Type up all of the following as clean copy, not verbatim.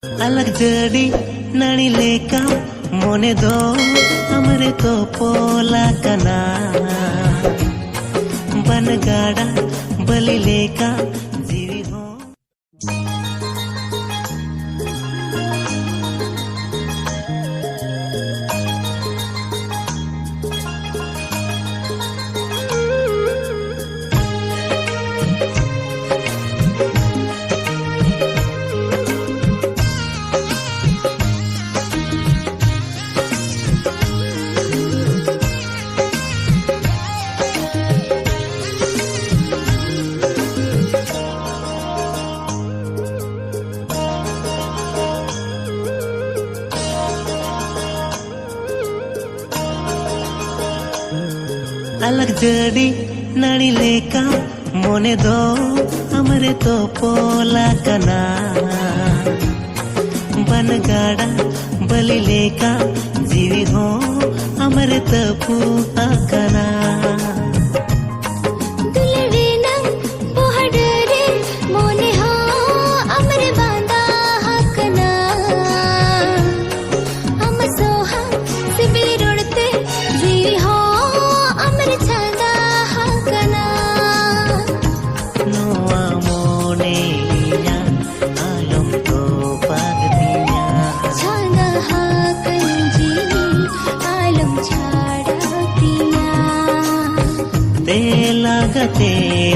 अलग जड़ी नणी लेका मोने दो हमरे तो पोला कना बनगाड़ा बलि लेका जीवी हो। अलग जड़ी नड़ी लेका मोने दो हमरे तो पोला कना बनगाड़ा बलि लेका जीवी हो हमरे तपू कना। लागते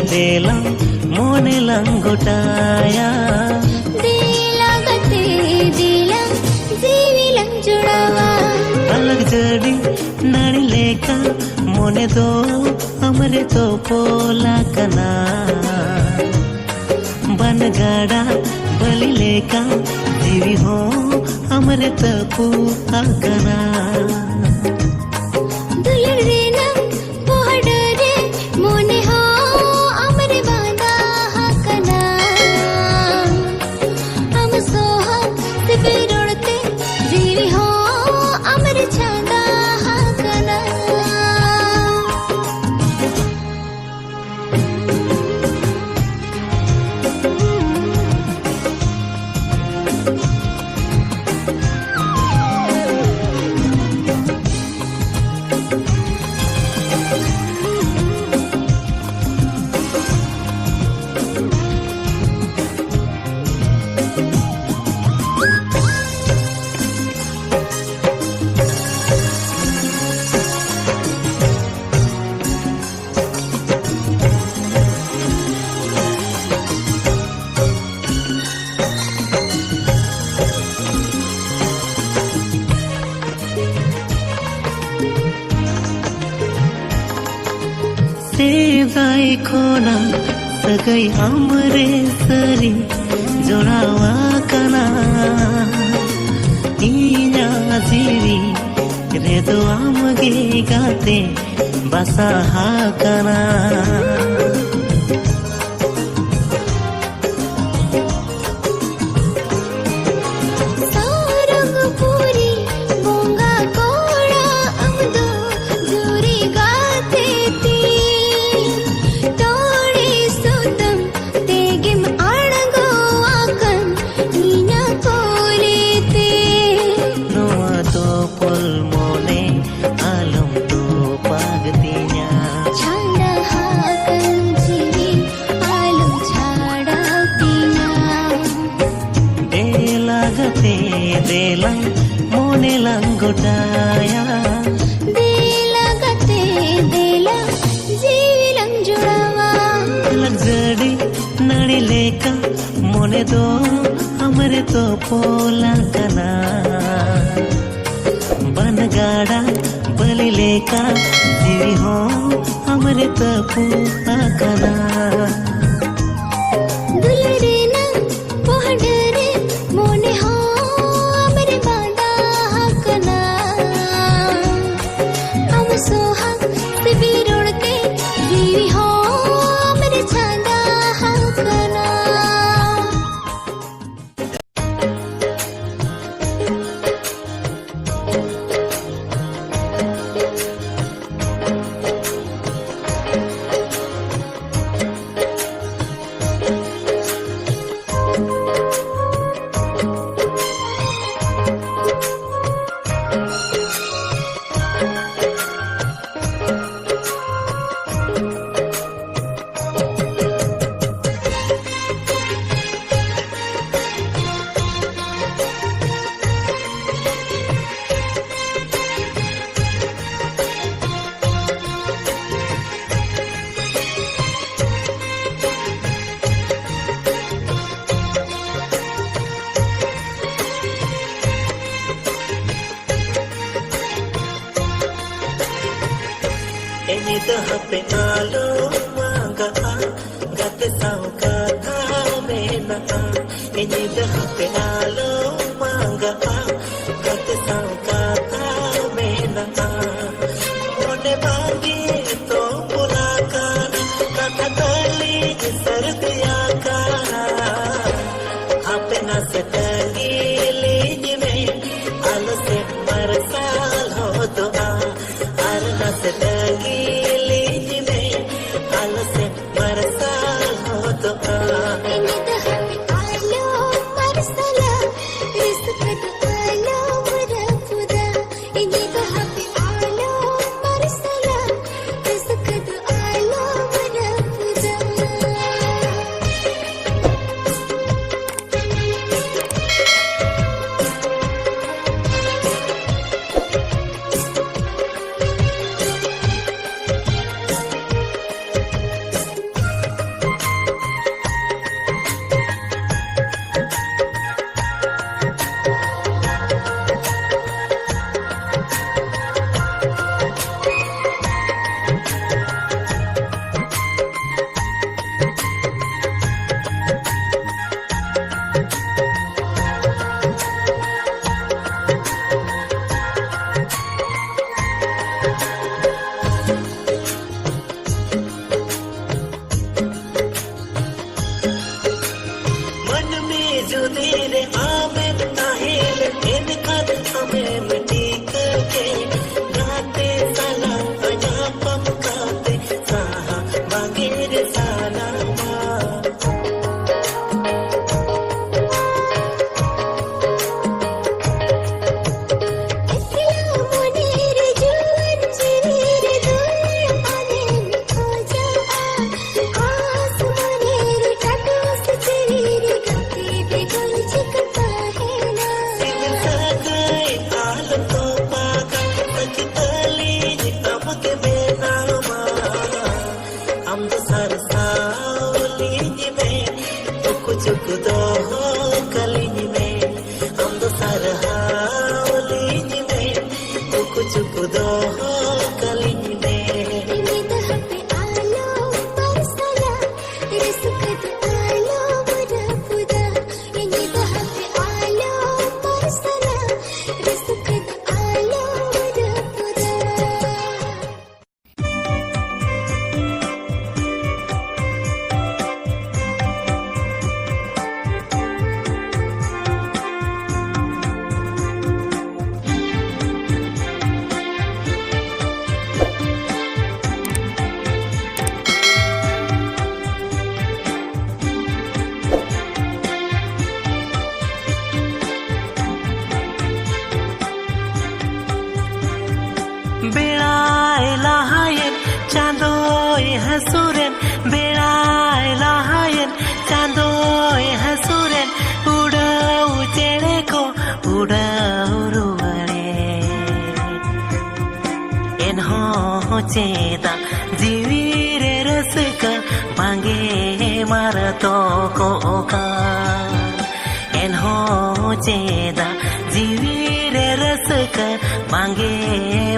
देला मोने लंगोटाया लागते देला जीवी लंजुड़ावा। अलग जड़ी नड़ी लेका मोने दो हमरे तो पोला कना बनगाड़ा बलि लेका जीवी हो हमरे तपू कना। सेवाई खोना सगई हमरे सरी जोड़ावा कना इना जीवी रे दो आमगे गाते बसा हा कना। देला मोने लंगोटाया लागते देला जीवी लंजुड़ावा। अलग जड़ी नड़ी लेका मोने दो हमरे तो पोला कना बनगाड़ा बलि लेका जीवी हो हमरे तपू कना। Init hape alo manga gate sao kata mena Init hape alo manga gate sao kata mena Mone bangi to mulakan kata tali sardiya ka hape na setangi lease में आलो से बरसाल हो दुआ आरना से तंगी लीज में आलो से बरसाल हो दुआ इनित हपे आलो मरसला रिस्कत आलो मुरफुदा इनित हपे आलो मरसला रिस्कत आलो मुरफुदा मन में जो तेरे आमिर ताहिल इनकर हमें मिटी के गाते साला अजा पम गाते साहा बागेर साला इस्लाम मुनीर जुवन जिनीर दुल आने हो जा आस मुनीर टटोस जिनीर गति बेगुल चिकता है ना सिल सगाई आल तो पागा सच तली अब के बेनामा हम तो सरसावलीज में चुक दो हो कलीज में हम तो सरहावलीज में चुक दो हो कलीज में इनित हपे आलो मरसला रिस्कत आलो मुरफुदा इनित हपे आलो मरसला रिस्कत आलो मुरफुदा बेड़ाय लाहायन चांदोय हसुरन बेड़ाय लाहायन चांदोय हसुरन उड़ाऊ चेड़े को उड़ाऊ रुवड़े इन्हों चेदा जीवीर रसक बांगे मारतो को का इन्हों चेदा जीवीर रसक बांगे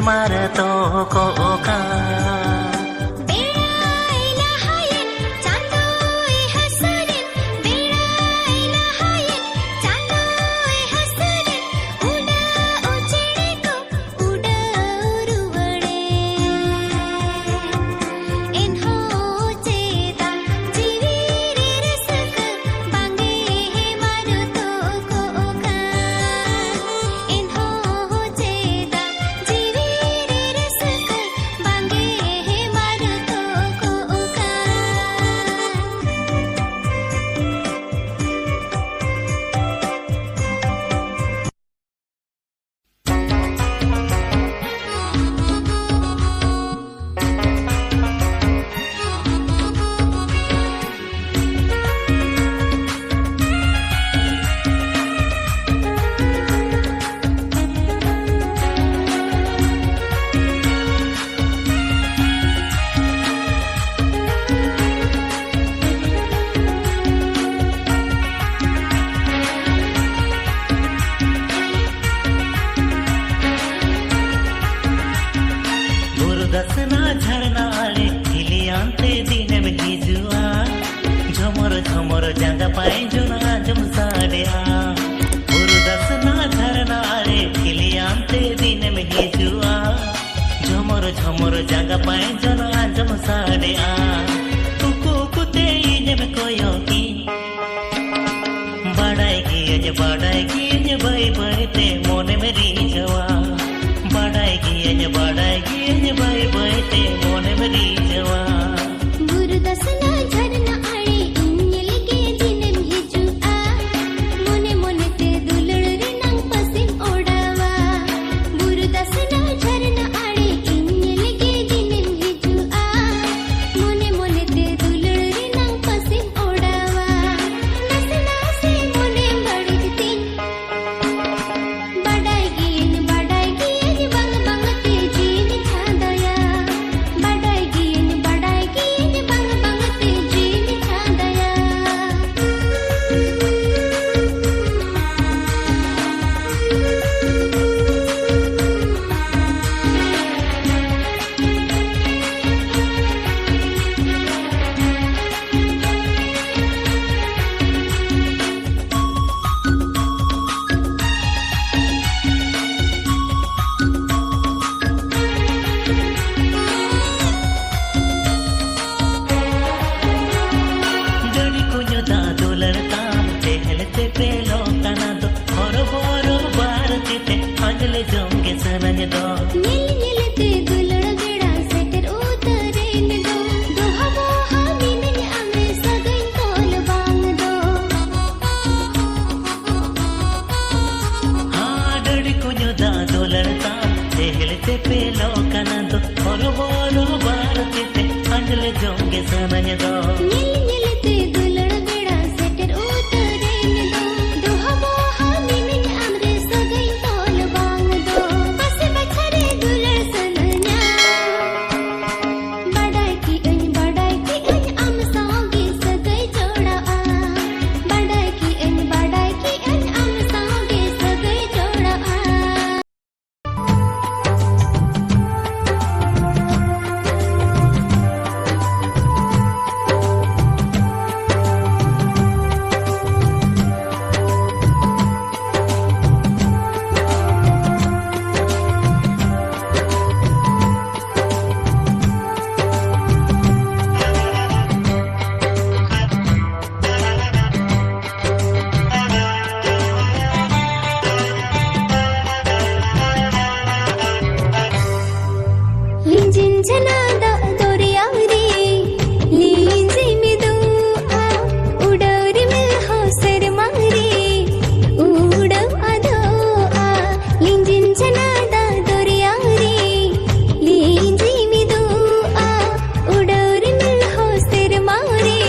मारतो को का बेड़ाय लाहायन चांदोय हसुरन बेड़ाय लाहायन चांदोय हसुरन उड़ाऊ चेड़े को उड़ाऊ रुवड़े इन्हों चेदा जीवीर रसक बांगे मारतो को का इन्हों चेदा जीवीर रसक बांगे पाए जो ना जम साड़िया उरुदस ना धरना रे खिलियांते दिन में हिजुआ झमर झमर जागा पाए जो ना जम साड़िया कुकु कुते इने में कोयोगी बाड़ाएगी ये बाई बाई ते मोने में रीझवा बाड़ाएगी ये बाई बाई ते मोने में रीझवा गुरुदसना झरना आड़े इन्यल के जिनेम हिजुआ मोने मोने ते दुलड़ रे नंग पसिम ओडावा गुरुदसना झरना आड़े इन्यल के जिनेम हिजुआ मोने मोने ते दुलड़ रे नंग पसिम ओडावा नसना से मोने बड़ती बाड़ाएगी ये बंग बंग ते जीव छादया बाड़ाएगी ये बंग बंग ते जीव छादया डड़ी को युदा दुलरता तेहलते पेलो तना दो और बोरो बारते ते अंजले जोंगे सनज दो नील नील ते दुलड़ गेड़ा सेटर उतरे न दो दो हवा हामिन अमे सगई तोल बांग दो हाँ डड़ी को युदा दुलरता तेहलते पेलो कना दो और बोरो बारते ते अंजले जोंगे सनज दो नील नील ते दुलड़ गेड़ा सेटर उतरे न दो दो हवा हामिन अमरे सगई तोल बांग दो बस बछरे दुलड़ सनन्या बड़ाई की अन अम सागे सगई जोड़ा बड़ाई की अन अम सागे सगई जोड़ा लिंजिन जनादा दोरियारी लिंजी मिदुआ उडौरी मिल हो सर मारी उडौ अदोआ लिंजिन जनादा दोरियारी लिंजी मिदुआ उडौरी मिल हो सर मारी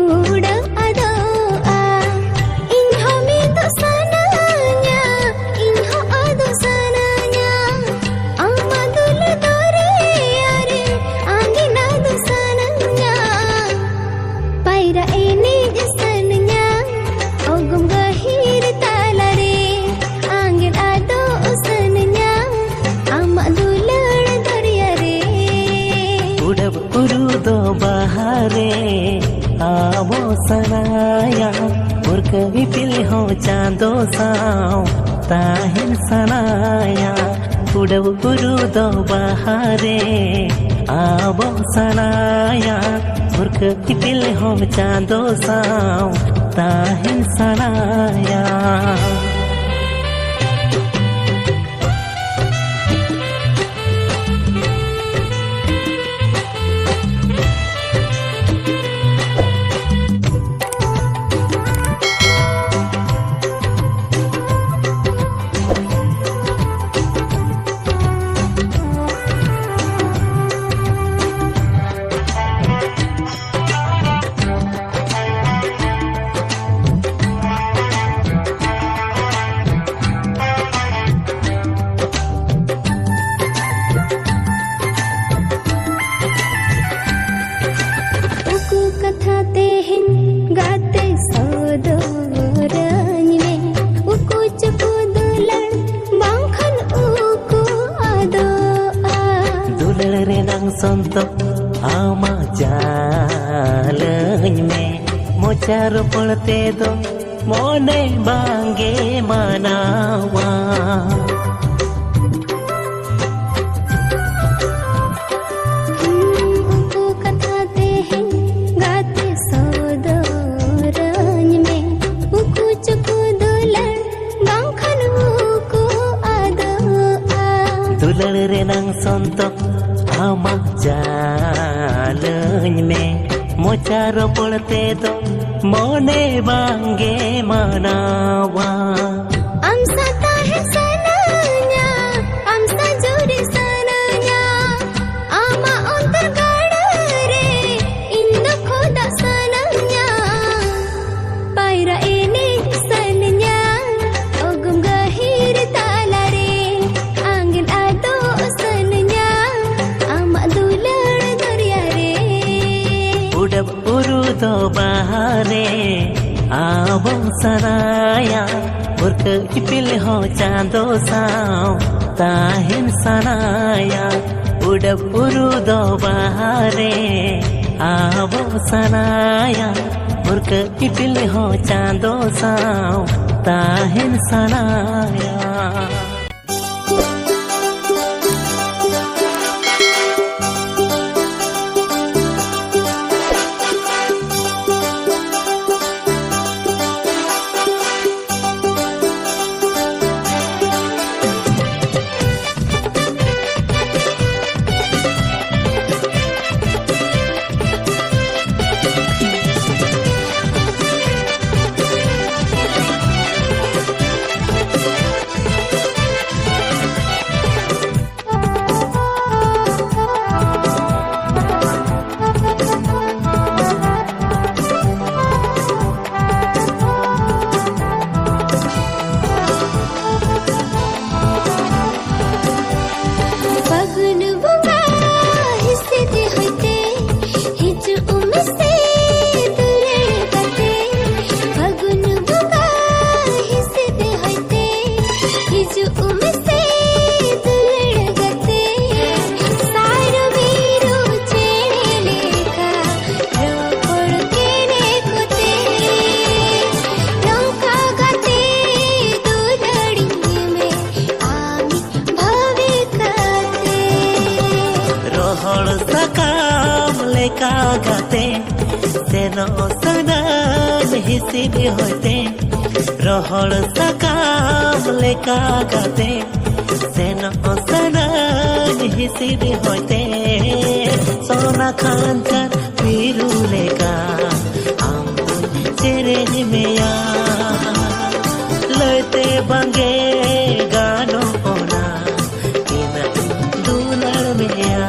उडौ अदोआ इन्हो मिदु सनान्या इन्हो अदो सनान्या आमादुल दोरे यारे आंगिना दो सनान्या पायरा एने जसन्या ओगम गहिर तालरे आंगिन आदो उसन्या आमादुलड़ दरिया रे उड़ब उरुदो बहारे आवो सनाया और कभी पिल हो चांदो साओ ताहिन सनाया उड़ब उरुदो बहारे आवो सनाया और कभी पिल हो चांदो साओ ताहिन सनाया संतो आमा जालኝ में मोच मोचा रोपणते दो मोने बांगे मनावा दुलड़ रे नंग संतो आमा जालኝ में मोचा रोपणते दो मोने बांगे मनावा आमसा ताहे सनanya आमसा जोरे सनanya आमा अंतर गाड़ रे इंद खोदा सनanya पायरा एने सनanya ओगुम गहिर ताला रे आंगन आदो सनanya आमा दुलड़ दरिया रे उड़ब उरुदो बहारे आवो सनाया बुर्क इपिल हो चांदो साव ताहिन सनाया उड़ब उरुदो बहारे आवो सनाया बुर्क इपिल हो चांदो साव ताहिन सनाया कागते सेनो सनन हिसिबी होते रहल सकाम ले कागते सेनो सनन हिसिबी होते सोना खानकर पीरू लेका आम चेरे मेया लेते बंगे गानो ओना इन दुलड़ मेया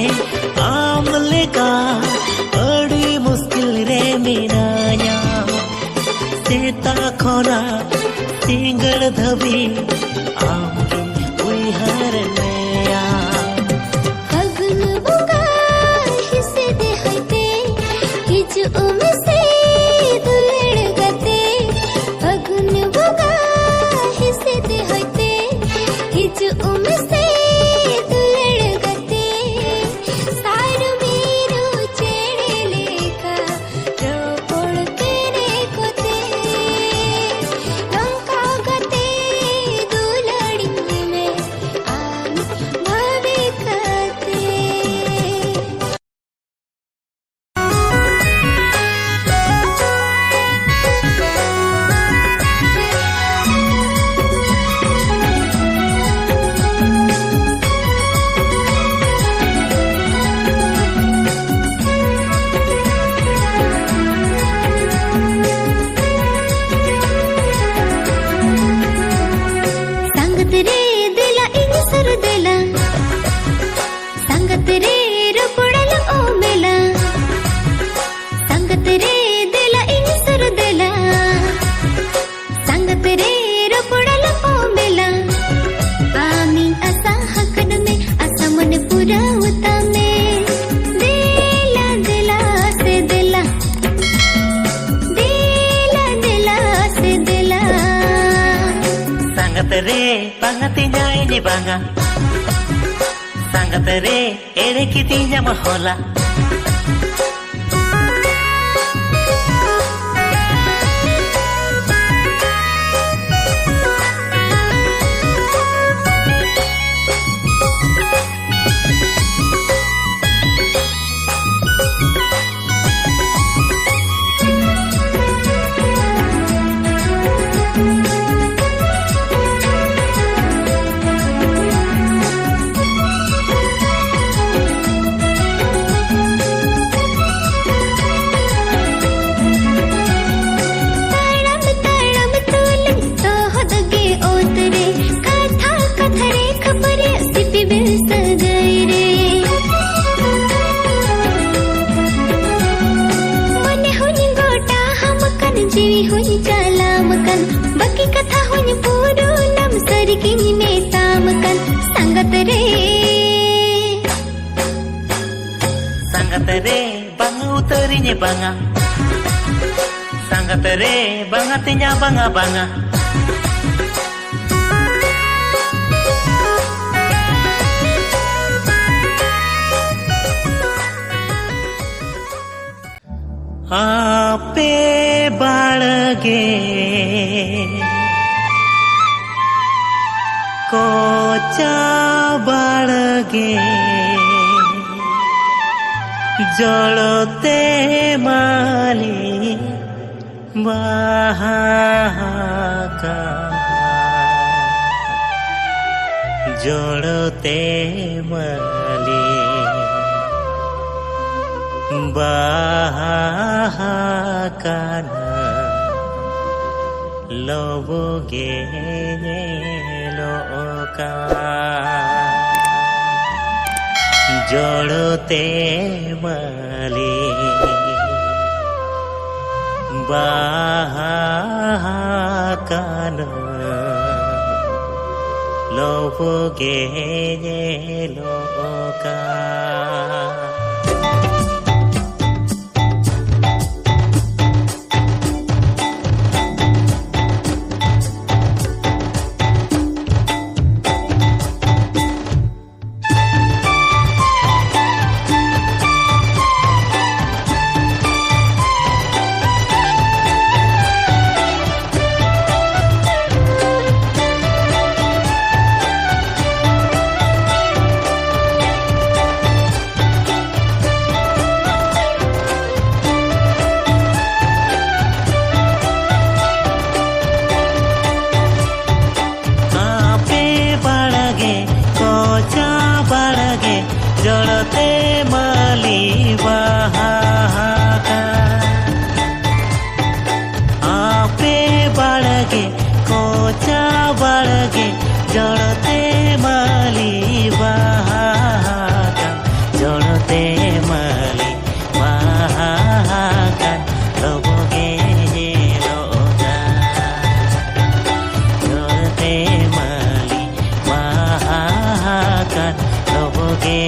आमले का बड़ी मुश्किल रे मिनाया सीता खोना सिंगड़ धबी आमली उइहर नया फगुन बुगा हिसे दे हते हिज उमे से दुलड़ गते फगुन बुगा हिसे दे हते हिज उमे से banga tinya ini banga sangat re ere kitinya mahola जीवी हुई चालामकन बाकी कथा हुई पूरो नम सरकिन में तामकन संगत रे banga uterinya banga sangat re banga tinya banga banga आपे बाळगे कोचा बाळगे जळते माली बाहाका जळते माली bahakana loboge loka jolote mali bahakana loboge loka जड़ते माली बहाका आपे बाळगे कोचा बाळगे जड़ते माली बहाका जड़ते माली बहाका लोबगे लोगा जड़ते माली बहाका लोबगे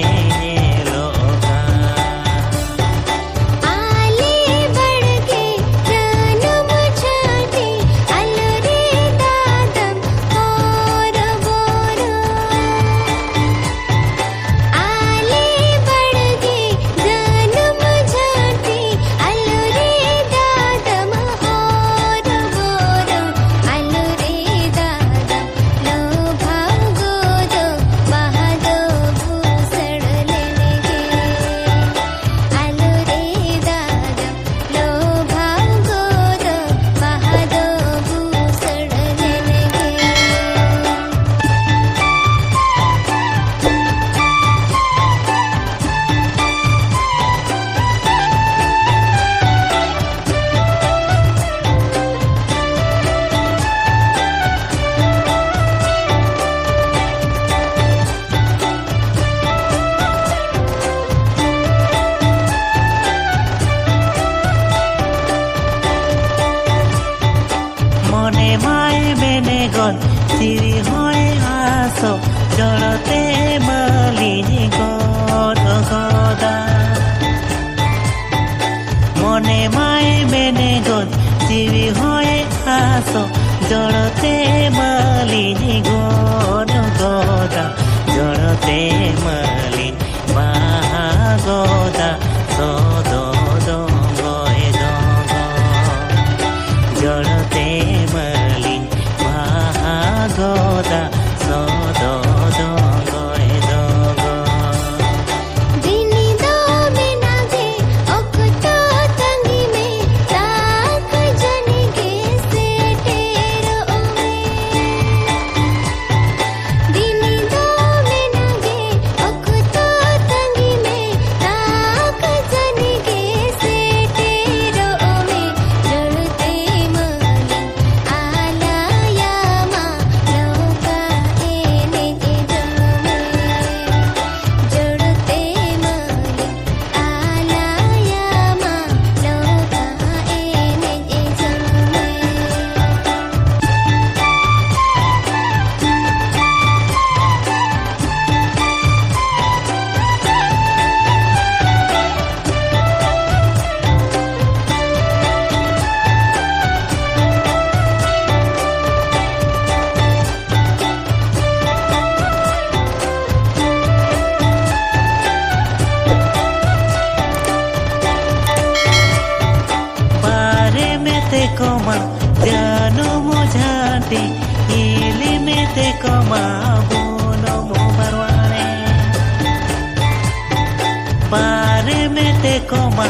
koma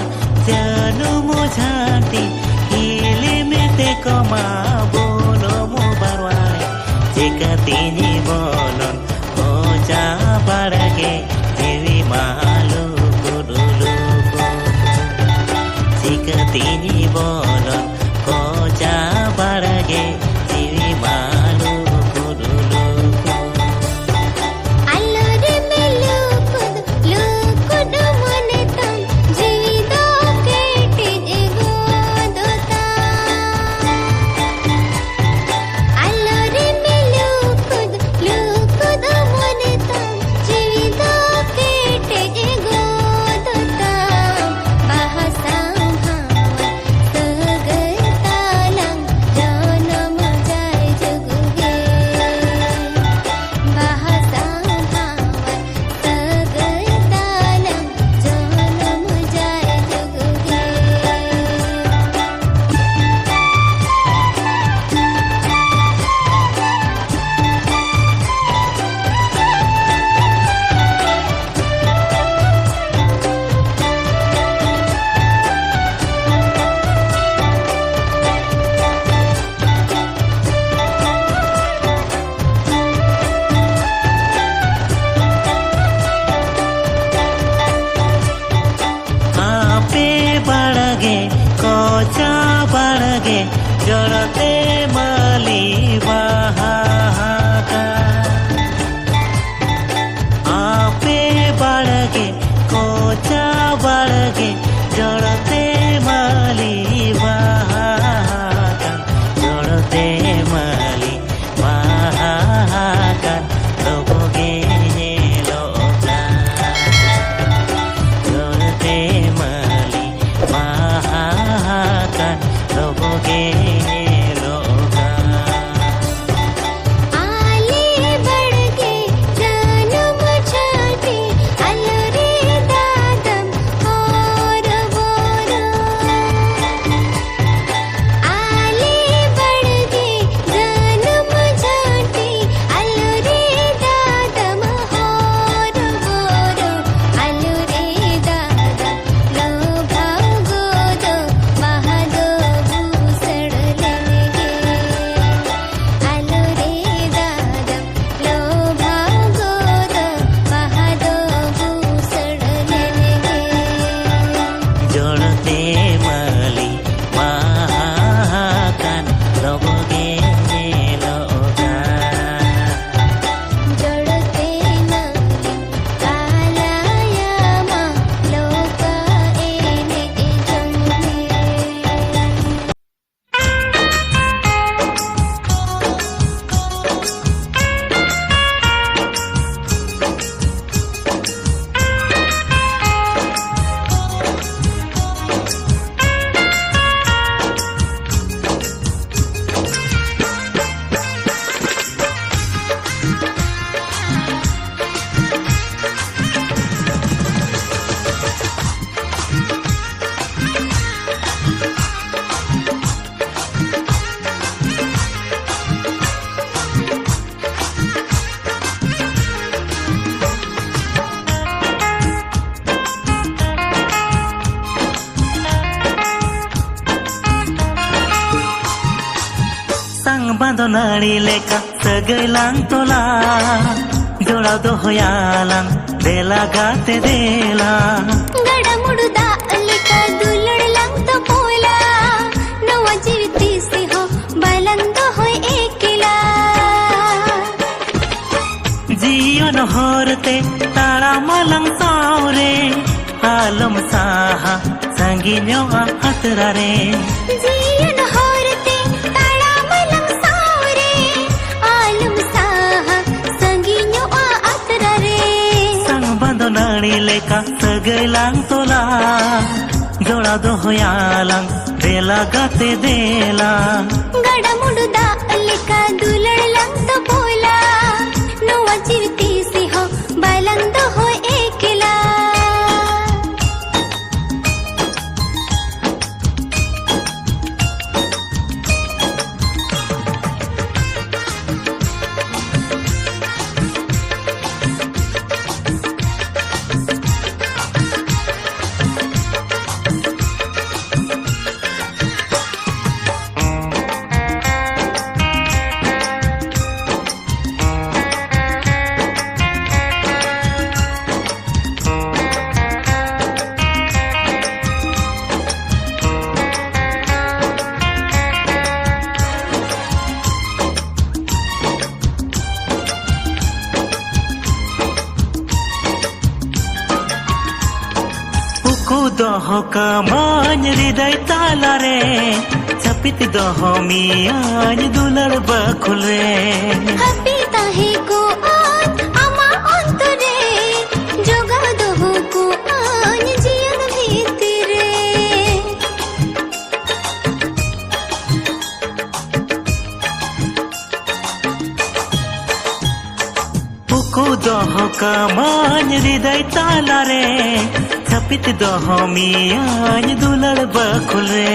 janu mo jhanti hile mete koma bolo mo barwai jika tini bolon oja barage dewi malu kudulu jika tini bolon oja barage dewi malu kudulu allore me lukud monetam jeevido kete godota allore me lukud monetam jeevido kete godota bahasa bhawan sagartalang janam jay juguge bahasa bhawan sagartalang janam jay juguge आपे बढ़गे कोचा बढ़गे जड़ते माली बहाका आपे बढ़गे कोचा बढ़गे जड़ते माली बहाका जड़ते माली बहाका लोगे लोगा जड़ते माली महाका लोगे लोगा आले बढ़गे जानम छाटे allore dadam और बोरो आले बढ़गे जानम छाटे allore dadam और बोरो allore dadam लोभा गोदो महादो भूसड़ लेंगे allore dadam लोभा गोदो महादो भूसड़ लेंगे जड़ते माली महाकान लोगे लोगा जड़ते नाली कालायामा लोका एने जंगे sang bando nari leka sagailang tola जोड़ा दो होयाlang देला गाते देला गडमुडुदा अलिका दुलडलांग तो पोला नवा जीविती से हो बालंद होय एकेला जीवन होरते तारा मलंग सावरे आलम साहा संगिन्यो अतरा रे जीवन होरते ताळा मलंग सावरे आलम साहा संगिन्यो आतरा रे sang bando nari leka sagailang tola जोड़ा दो होयाlang देला गाते देला गडमुडुदा अलिका दुलडलांग तो पोला नवा जीविती से हो बालंद होय एकेला doho kamanya hriday talare chapit doho miyany dulal bakul re happy tahe ko aaj ama antare joga doho ko aaj jiyan bhitire puku doho kamanya hriday talare chapit doho miyany dulal bakul re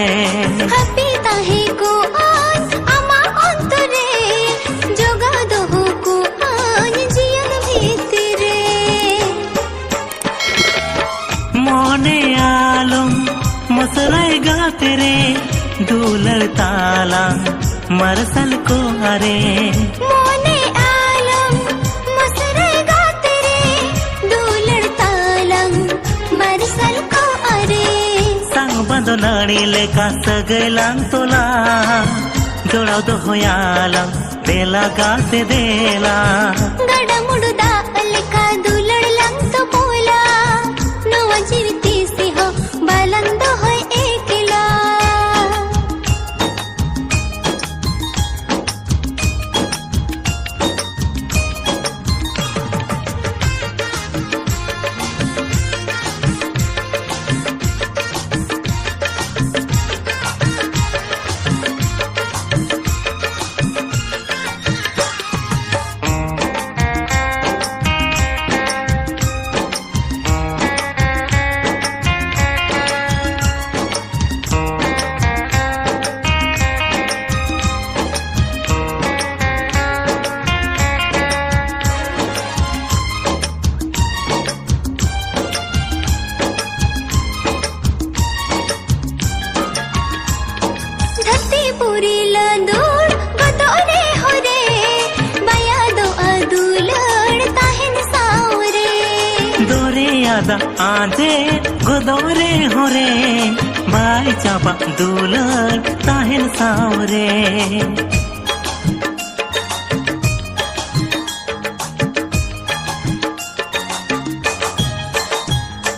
happy tahe ko aaj ama antare joga doho ko aaj jiyan bhitire mone alom masarai gaate re dulal talang marsal ko are mone alam masre gaate re dulad talang barsal ko are sang bandonani leka saglang tola jodaw dohoyalang dela gaate dela gadamudu dalika dulad lang to bola nowa jirti se ho baland hoy ekla धरती पूरी लंदूर बतौरे हो रे बया दो अदुलड़ ताहिन सावरे dore ada ande godore hore bai chapa dulal tahen saure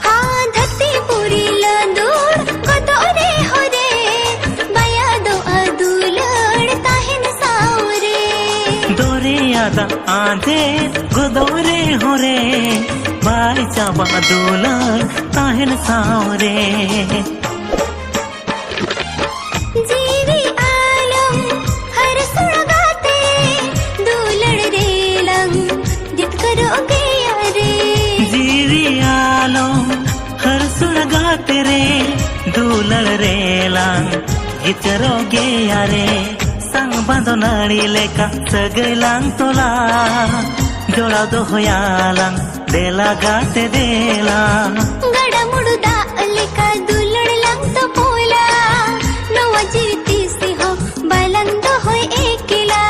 हाँ धरती पूरी लंदूर बतौरे हो रे बया दो अदुलड़ ताहिन सावरे dore ada ande godore hore bai chapa dulal tahen saure जीवी आलम हर सुरगाते दूलड़ रे लंग जित करोगे यारे जीवी आलम हर सुर गाते रे दुलल रेलांग गिचरोगे यारे संग बांधोनाड़ी लेका सगलांग तोला जोड़ा दोहोयालांग देला गाते देला गडमुडु दालिका दुलड़ लंग तो बोला नवा जीती से हो बलंद होय एकला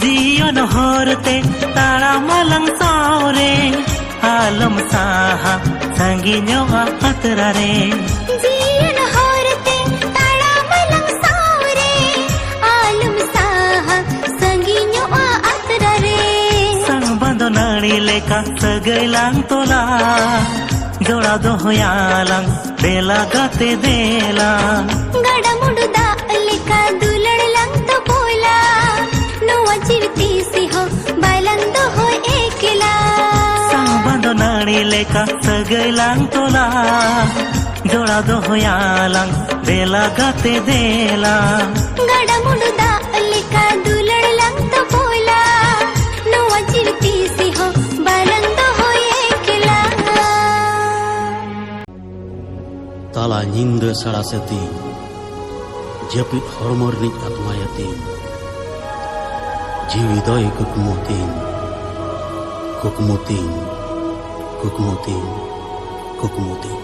जीवन होरते तारा मलंग सावरे आलम साहा संगिन्यो अतरा रे जीवन होरते ताड़ा मलंग सावरे आलम साहा संगिन्यो अतरा रे संग बांधोनाड़ी लेका सगलांग तोला जोड़ा दोहोयालांग देला गाते देला गडमुडु दालिका दुलड़ लंग तो बोला नवा जीवती से हो बलंद होय एकला संग बांधोनाड़ी लेका सगलांग तोला जोड़ा दोहोयालांग देला गाते देला गडमुडु दालिका दुलड़ लंग तो बोला नवा जीवती से हो बलंद होय एकला Tala nyinda sarasati japit hormornik atmayatin jiwidoy kukmutin kukmutin kukmutin kukmutin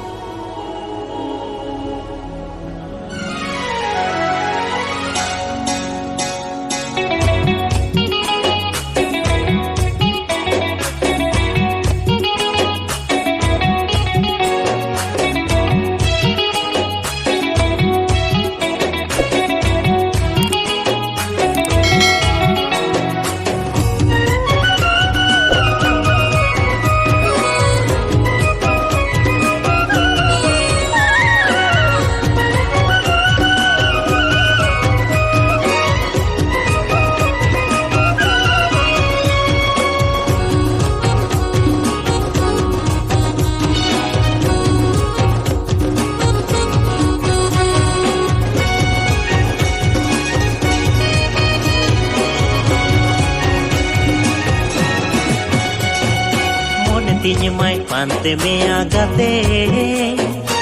तिनी माय पानते में आगाते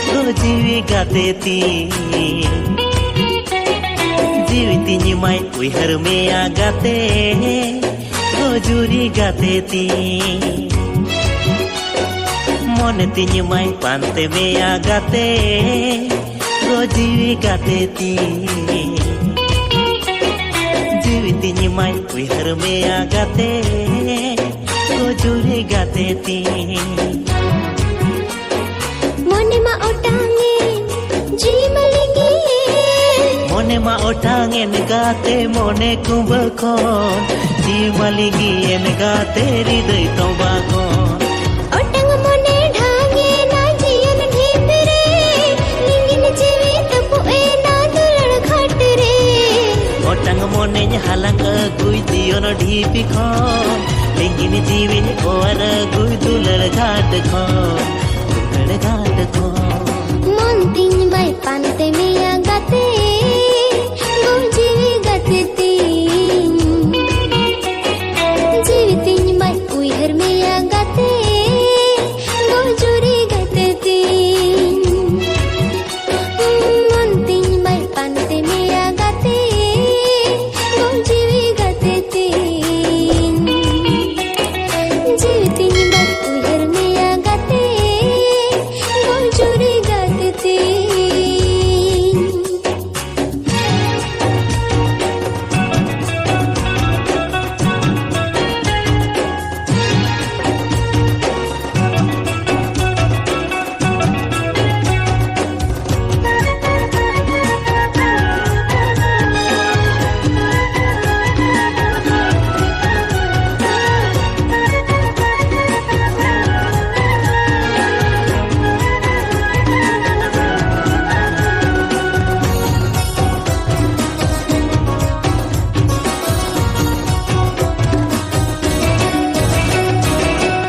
गो जीवी गाते ती जीवी तिनी माय उइहर में आगाते गो जुरी गाते ती मन तिनी माय पानते में आगाते गो जीवी गाते ती जीवी तिनी माय उइहर में आगाते गो जुरी गाते ती मने मा ओटांगे जीमलिगे मने मा ओटांगेन गाते मने कुंभकोन जीमलिगियन गाते हृदय तोबाकोन ओटांग मने ढांगे ना जियन ढीपरे लिंगिन जीवी तपुए ना दुलड़ घाट रे ओटांग मने हालांग गुई दियोन ढीपी खोन लिंगिन जीवी ओर गुई दुलड़ घाट खोन दुलड़ घाट खोन मन तीन बाय पानते में आगाते गो जीवी गाते तीन जीवी तीन बाय उइहर में आगाते गो जुरी गाते तीन मन तीन बाय पानते में आगाते गो जीवी गाते तीन जीवी तीन बाय उइहर में आगाते गो जुरी गाते तीन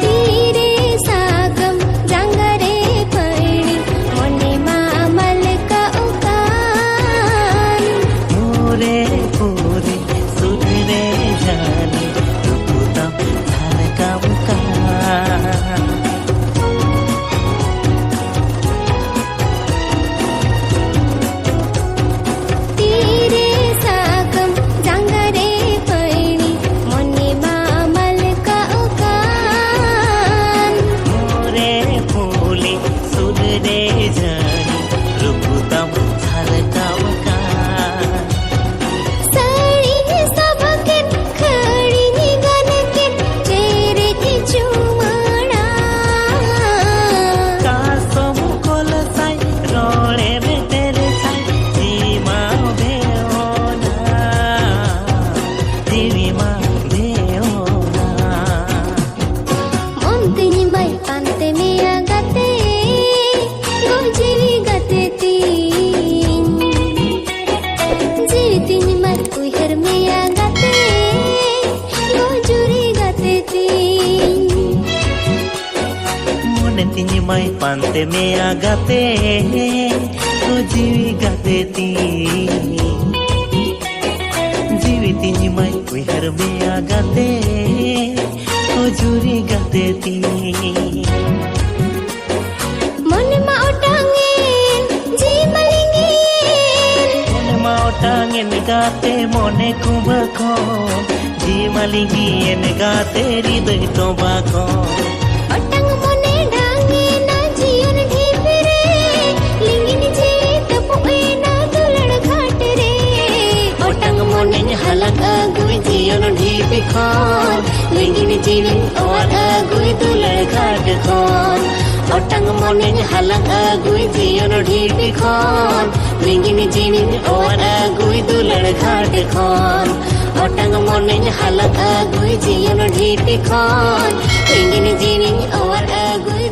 तीरे सागम जंगरे पड़ी मने मामल का उकान मोरे पूरे सुधरे जाने रुपुता थार काम का तीरे सागम जंगरे पड़ी मने मामल का उकान मोरे फूले सुधरे जाने रुपुता थार काम का साड़ी ने सबके खड़ी निगन के तेरे की चुमाड़ा कासम कोल साई रोड़े में तेरे साई जीमा बेओना जीवी माँ बेओना मन तीन बाय पानते में आगाते गो जीवी गाते तीन जीवी तीन बाय उइहर में आगाते गो जुरी गाते तीन मन तिनी माई पानते में आगाते तो जीवी गाते ती जीवी तिनी माई उइहर में आगाते तो जुरी गाते ती मन मा ओटांगे जीमलिगे मन माओटांगेन गाते मने कुंभकोन जीमलिगियन गाते हृदय तोबाकोन ओटांग मने ढांगे ना जियन ढीपरे लिंगिन जीवी तपुए ना दुलड़ घाट रे ओटांग मने हालांग गुई दियोन ढीपी खोन लिंगिन जीवी ओर गुई दुलड़ घाट खोन ओटांग मने हालांग गुई दियोन ढीपी खोन लिंगिन जीवी ओर गुई दुलड़ घाट खोन ओटांग मने हालांग गुई दियोन ढीपी खोन लिंगिन जीवी ओर गुई